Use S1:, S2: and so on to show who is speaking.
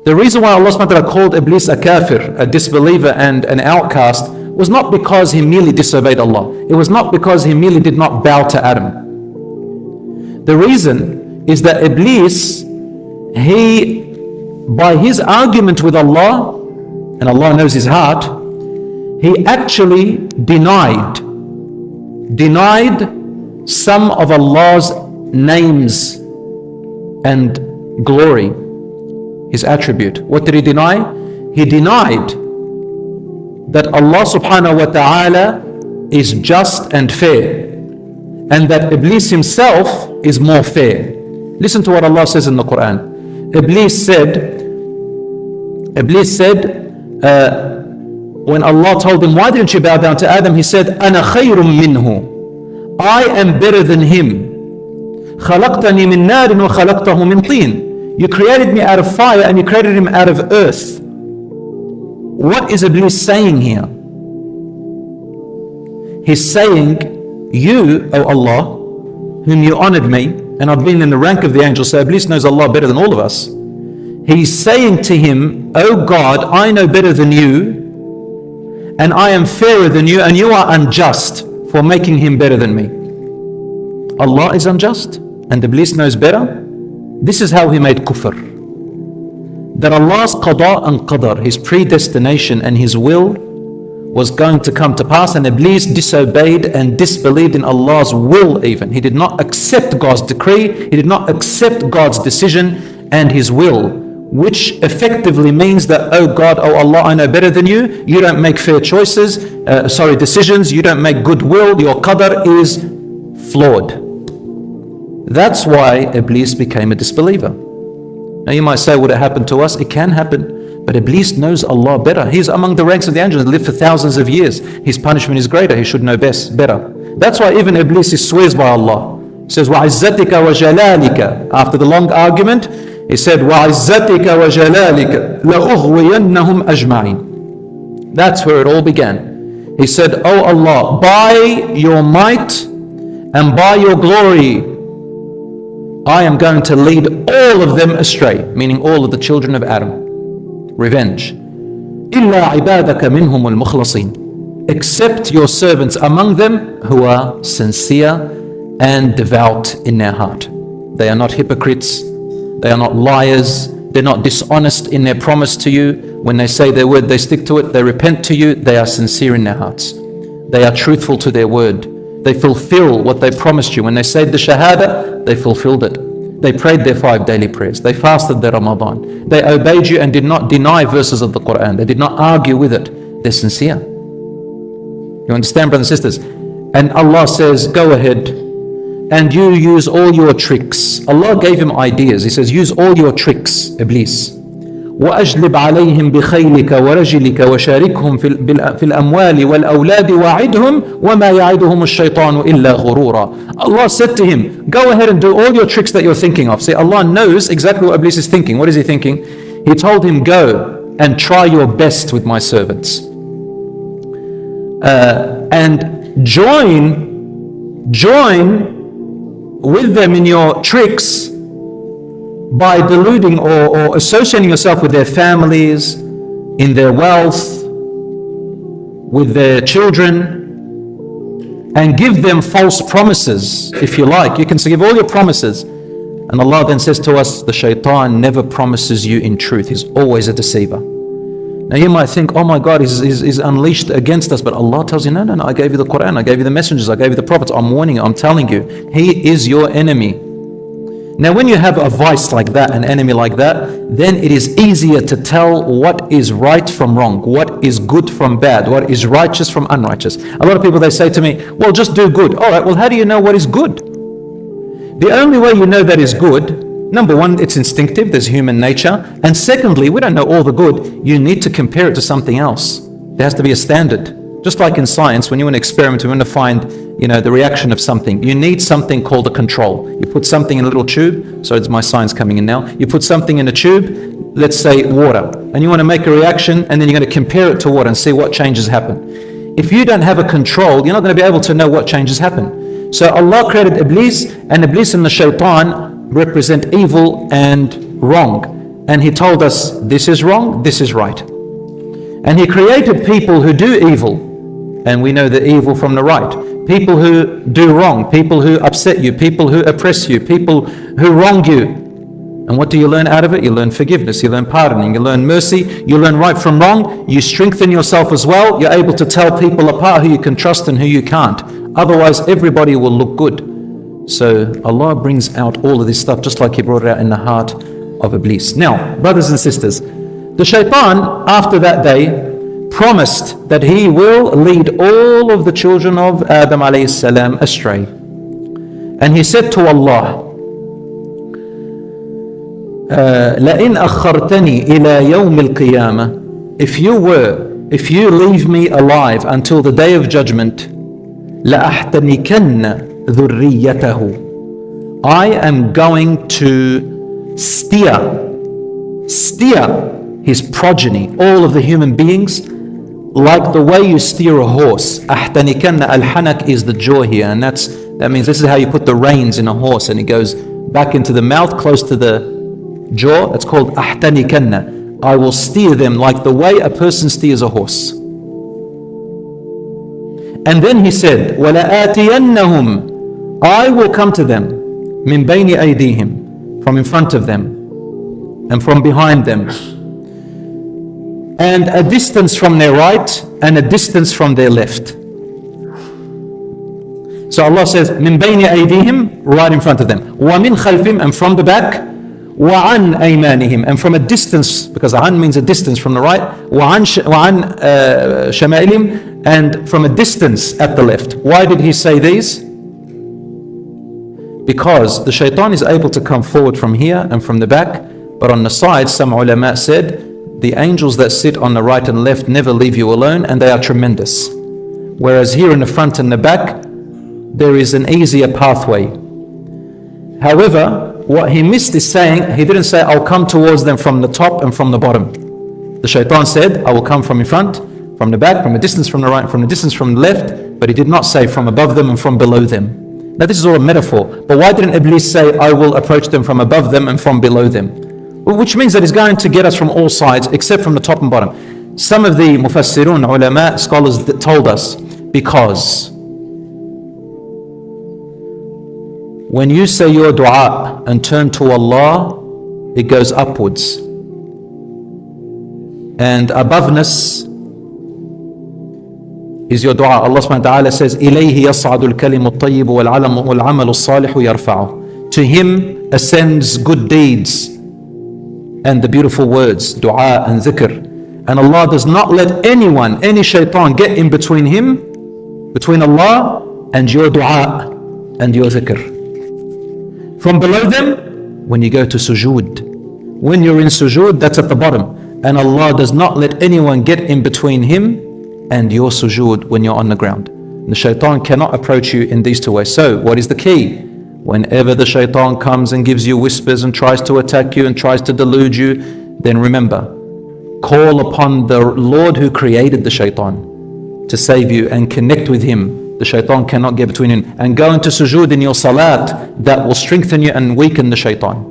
S1: The reason why Allah subhanahu wa ta'ala called Iblis a kafir, a disbeliever and an outcast, was not because he merely disobeyed Allah. It was not because he merely did not bow to Adam. The reason is that Iblis, by his argument with Allah, and Allah knows his heart, he actually denied some of Allah's names and glory, his attribute. What did he deny? He denied that Allah subhanahu wa ta'ala is just and fair, and that Iblis himself is more fair. Listen to what Allah says in the Quran. Iblis said, when Allah told him, why didn't you bow down to Adam? He said, أَنَا خَيْرٌ مِّنْهُ, I am better than him. خَلَقْتَنِي مِن نَارٍ وَخَلَقْتَهُ مِن طِينٍ. You created me out of fire and you created him out of earth. What is Iblis saying here? He's saying, you, O Allah, whom you honored me, and I've been in the rank of the angels, so Iblis knows Allah better than all of us. He's saying to him, O God, I know better than you, and I am fairer than you, and you are unjust for making him better than me. Allah is unjust, and Iblis knows better. This is how he made kufr. That Allah's qada and qadar, his predestination and his will, was going to come to pass, and Iblis disobeyed and disbelieved in Allah's will even. He did not accept God's decree, he did not accept God's decision and his will, which effectively means that, oh God, oh Allah, I know better than you, you don't make fair choices, decisions, you don't make good will, your qadar is flawed. That's why Iblis became a disbeliever. Now you might say, would it happen to us? It can happen, but Iblis knows Allah better. He's among the ranks of the angels, lived for thousands of years. His punishment is greater, he should know better. That's why even Iblis swears by Allah. He says, وَعِزَّتِكَ وَجَلَالِكَ. After the long argument, he said, وَعِزَّتِكَ وَجَلَالِكَ لَأُغْوِيَنَّهُمْ أَجْمَعِينَ. That's where it all began. He said, oh Allah, by your might and by your glory, I am going to lead all of them astray, meaning all of the children of Adam. Revenge. إِلَّا عِبَادَكَ مِنْهُمُ الْمُخْلَصِينَ. Except your servants among them who are sincere and devout in their heart. They are not hypocrites. They are not liars. They're not dishonest in their promise to you. When they say their word, they stick to it. They repent to you. They are sincere in their hearts. They are truthful to their word. They fulfill what they promised you. When they said the Shahada, they fulfilled it. They prayed their 5 daily prayers. They fasted their Ramadan. They obeyed you and did not deny verses of the Quran. They did not argue with it. They're sincere. You understand, brothers and sisters? And Allah says, go ahead and you use all your tricks. Allah gave him ideas. He says, use all your tricks, Iblis. وأجلب عليهم بخيلك ورجلك وشاركهم في الأموال والأولاد وعدهم وما يعدهم الشيطان إلا غرورا. Allah said to him, go ahead and do all your tricks that you're thinking of. See, Allah knows exactly what Iblis is thinking. What is he thinking? He told him, go and try your best with my servants. And join with them in your tricks by deluding or associating yourself with their families, in their wealth, with their children, and give them false promises, if you like. You can give all your promises. And Allah then says to us, the shaitan never promises you in truth. He's always a deceiver. Now you might think, oh my God, he's unleashed against us. But Allah tells you, no, I gave you the Quran, I gave you the messengers, I gave you the prophets. I'm warning you, I'm telling you, he is your enemy. Now when you have a vice like that, an enemy like that, then it is easier to tell what is right from wrong, what is good from bad, what is righteous from unrighteous. A lot of people, they say to me, well, just do good. All right, well, how do you know what is good? The only way you know that is good, number one, it's instinctive, there's human nature. And secondly, we don't know all the good. You need to compare it to something else. There has to be a standard. Just like in science, when you want to experiment, you want to find, the reaction of something. You need something called a control. You put something in a little tube. So it's my science coming in now. You put something in a tube, let's say water, and you want to make a reaction, and then you're going to compare it to water and see what changes happen. If you don't have a control, you're not going to be able to know what changes happen. So Allah created Iblis, and Iblis and the shaitan represent evil and wrong. and He told us this is wrong, this is right. And He created people who do evil, and we know the evil from the right. People who do wrong, people who upset you, people who oppress you, people who wrong you. And what do you learn out of it? You learn forgiveness, you learn pardoning, you learn mercy, you learn right from wrong, you strengthen yourself as well. You're able to tell people apart who you can trust and who you can't. Otherwise, everybody will look good. So Allah brings out all of this stuff just like He brought it out in the heart of Iblis. Now, brothers and sisters, the shaitan, after that day, promised that he will lead all of the children of Adam alayhi salam astray. And he said to Allah, لَإِنْ أَخَّرْتَنِي إِلَى يَوْمِ الْقِيَامَةِ If you leave me alive until the day of judgment, لَأَحْتَنِكَنَّ ذُرِّيَّتَهُ I am going to steer his progeny, all of the human beings, like the way you steer a horse. أَحْتَنِكَنَّ Al-hanak is the jaw here, and that means this is how you put the reins in a horse, and it goes back into the mouth, close to the jaw. It's called أَحْتَنِكَنَّ I will steer them like the way a person steers a horse. And then he said, وَلَآتِيَنَّهُمْ I will come to them, مِنْ بَيْنِ أَيْدِيهِمْ from in front of them, and from behind them, and a distance from their right, and a distance from their left. So Allah says, مِنْ بَيْنِ أَيْدِيهِمْ right in front of them, وَمِنْ خَلْفِهِمْ and from the back, وَعَنْ أَيْمَانِهِمْ and from a distance, because عَنْ means a distance from the right, وَعَنْ شَمَائِلِهِمْ and from a distance at the left. Why did He say these? Because the shaitan is able to come forward from here and from the back, but on the side, some ulama said, the angels that sit on the right and left never leave you alone, and they are tremendous. Whereas here in the front and the back, there is an easier pathway. However, what he missed is saying, he didn't say, I'll come towards them from the top and from the bottom. The shaitan said, I will come from in front, from the back, from a distance from the right, from a distance from the left, but he did not say from above them and from below them. Now this is all a metaphor, but why didn't Iblis say, I will approach them from above them and from below them? Well, which means that he's going to get us from all sides except from the top and bottom. Some of the mufassirun, ulama, scholars that told us, because when you say your dua and turn to Allah, it goes upwards. And aboveness is your dua. Allah subhanahu wa ta'ala says, إِلَيْهِ يَصْعَدُ الْكَلِمُ الطَّيِّبُ وَالْعَمَلُ الصَّالِحُ يَرْفَعُ To Him ascends good deeds and the beautiful words, dua and dhikr. And Allah does not let anyone, any shaitan, get in between Him, between Allah and your dua and your dhikr. From below them, when you go to sujood. When you're in sujood, that's at the bottom. And Allah does not let anyone get in between Him and your sujood when you're on the ground. The shaitan cannot approach you in these two ways. So, what is the key? Whenever the shaitan comes and gives you whispers and tries to attack you and tries to delude you, then remember, call upon the Lord who created the shaitan to save you and connect with Him. The shaitan cannot get between him. And go into sujood in your salat. That will strengthen you and weaken the shaitan.